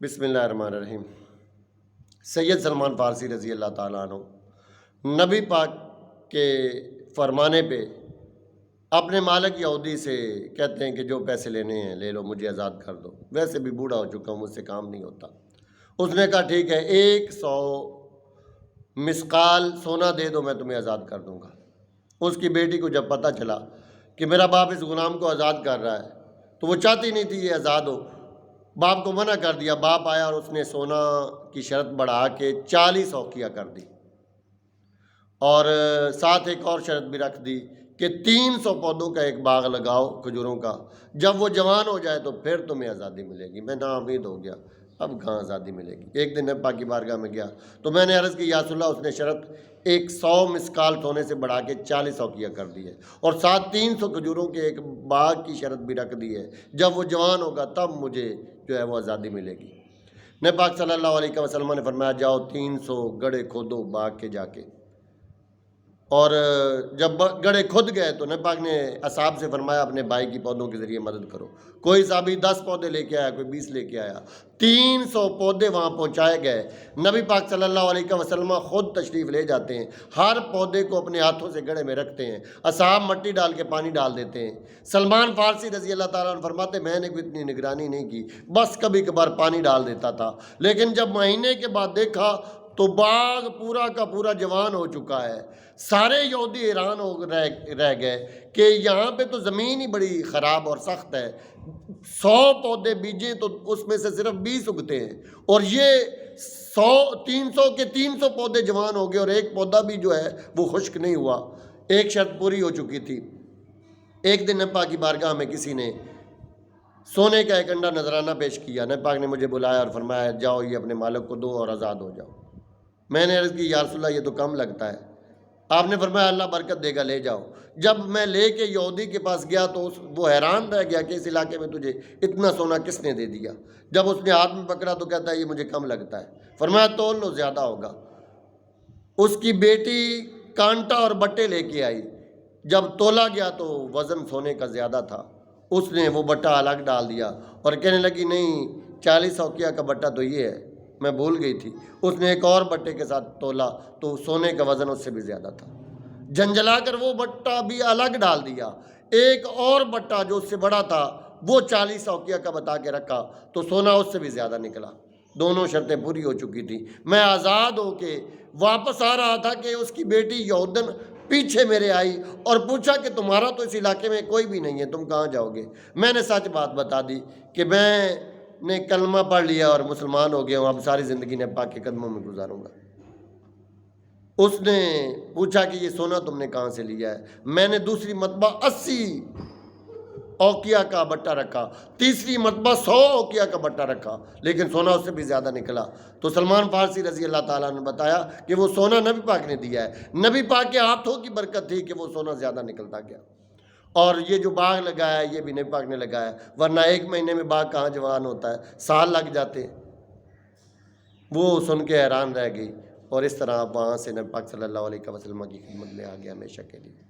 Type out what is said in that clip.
بسم اللہ الرحمن الرحیم۔ سید سلمان فارسی رضی اللہ تعالیٰ عنہ نبی پاک کے فرمانے پہ اپنے مالک یہودی سے کہتے ہیں کہ جو پیسے لینے ہیں لے لو، مجھے آزاد کر دو، ویسے بھی بوڑھا ہو چکا ہوں، مجھ سے کام نہیں ہوتا۔ اس نے کہا ٹھیک ہے، 100 مسقال سونا دے دو، میں تمہیں آزاد کر دوں گا۔ اس کی بیٹی کو جب پتہ چلا کہ میرا باپ اس غلام کو آزاد کر رہا ہے تو وہ چاہتی نہیں تھی یہ آزاد ہو، باپ کو منع کر دیا۔ باپ آیا اور اس نے سونا کی شرط بڑھا کے 40 اوقیہ کر دی، اور ساتھ ایک اور شرط بھی رکھ دی کہ 300 پودوں کا ایک باغ لگاؤ کھجوروں کا، جب وہ جوان ہو جائے تو پھر تمہیں آزادی ملے گی۔ میں نا امید ہو گیا، اب کہاں آزادی ملے گی۔ ایک دن میں پاک کی بارگاہ میں گیا تو میں نے عرض کی یا رسول اللہ، اس نے شرط 100 مسقال سونے سے بڑھا کے 40 اوقیہ کر دی ہے، اور ساتھ 300 کھجوروں کے ایک باغ کی شرط بھی رکھ دی ہے، جب وہ جوان ہوگا تب مجھے جو ہے وہ آزادی ملے گی۔ نبی پاک صلی اللہ علیہ وسلم نے فرمایا جاؤ 300 گڑھے کھودو باغ کے جا کے، اور جب گڑھے کھد گئے تو نبی پاک نے اصحاب سے فرمایا اپنے بھائی کی پودوں کے ذریعے مدد کرو۔ کوئی صحابی 10 پودے لے کے آیا، کوئی 20 لے کے آیا، 300 پودے وہاں پہنچائے گئے۔ نبی پاک صلی اللہ علیہ وسلم خود تشریف لے جاتے ہیں، ہر پودے کو اپنے ہاتھوں سے گڑھے میں رکھتے ہیں، اصحاب مٹی ڈال کے پانی ڈال دیتے ہیں۔ سلمان فارسی رضی اللہ تعالیٰ عنہ فرماتے میں نے کوئی اتنی نگرانی نہیں کی، بس کبھی کبھار پانی ڈال دیتا تھا، لیکن جب مہینے کے بعد دیکھا تو باغ پورا کا پورا جوان ہو چکا ہے۔ سارے یہودی حیران ہو رہ گئے کہ یہاں پہ تو زمین ہی بڑی خراب اور سخت ہے، 100 پودے بیجیں تو اس میں سے صرف 20 اگتے ہیں، اور یہ 300 کے 300 پودے جوان ہو گئے اور ایک پودا بھی جو ہے وہ خشک نہیں ہوا۔ ایک شرط پوری ہو چکی تھی۔ ایک دن نبی پاک کی بارگاہ میں کسی نے سونے کا ایک انڈا نذرانہ پیش کیا۔ نبی پاک نے مجھے بلایا اور فرمایا جاؤ یہ اپنے مالک کو دو اور آزاد ہو جاؤ۔ میں نے عرض کی یا رسول اللہ یہ تو کم لگتا ہے۔ آپ نے فرمایا اللہ برکت دے گا، لے جاؤ۔ جب میں لے کے یہودی کے پاس گیا تو وہ حیران رہ گیا کہ اس علاقے میں تجھے اتنا سونا کس نے دے دیا۔ جب اس نے ہاتھ میں پکڑا تو کہتا ہے یہ مجھے کم لگتا ہے۔ فرمایا تول لو، زیادہ ہوگا۔ اس کی بیٹی کانٹا اور بٹے لے کے آئی، جب تولا گیا تو وزن سونے کا زیادہ تھا۔ اس نے وہ بٹا الگ ڈال دیا اور کہنے لگی نہیں، 40 اوقیہ کا بٹا تو یہ ہے، میں بھول گئی تھی۔ اس نے ایک اور بٹے کے ساتھ تولا تو سونے کا وزن اس سے بھی زیادہ تھا۔ جھنجھلا کر وہ بٹا بھی الگ ڈال دیا، ایک اور بٹا جو اس سے بڑا تھا وہ 40 اوقیہ کا بتا کے رکھا تو سونا اس سے بھی زیادہ نکلا۔ دونوں شرطیں پوری ہو چکی تھی۔ میں آزاد ہو کے واپس آ رہا تھا کہ اس کی بیٹی یہودن پیچھے میرے آئی اور پوچھا کہ تمہارا تو اس علاقے میں کوئی بھی نہیں ہے، تم کہاں جاؤ گے؟ میں نے سچ بات بتا دی کہ میں نے کلمہ پڑھ لیا اور مسلمان ہو گیا ہوں، اب ساری زندگی نبی پاک کے قدموں میں گزاروں گا۔ اس نے پوچھا کہ یہ سونا تم نے کہاں سے لیا ہے؟ میں نے دوسری مرتبہ 80 اوقیہ کا بٹا رکھا، تیسری مرتبہ 100 اوقیہ کا بٹا رکھا، لیکن سونا اس سے بھی زیادہ نکلا۔ تو سلمان فارسی رضی اللہ تعالیٰ نے بتایا کہ وہ سونا نبی پاک نے دیا ہے، نبی پاک کے ہاتھوں کی برکت تھی کہ وہ سونا زیادہ نکلتا گیا۔ اور یہ جو باغ لگایا ہے یہ بھی نبی پاک نے لگایا، ورنہ 1 مہینے میں باغ کہاں جوان ہوتا ہے، سال لگ جاتے۔ وہ سن کے حیران رہ گئی، اور اس طرح وہاں سے نبی پاک صلی اللہ علیہ وسلم کی خدمت میں آ گیا ہمیشہ کے لیے۔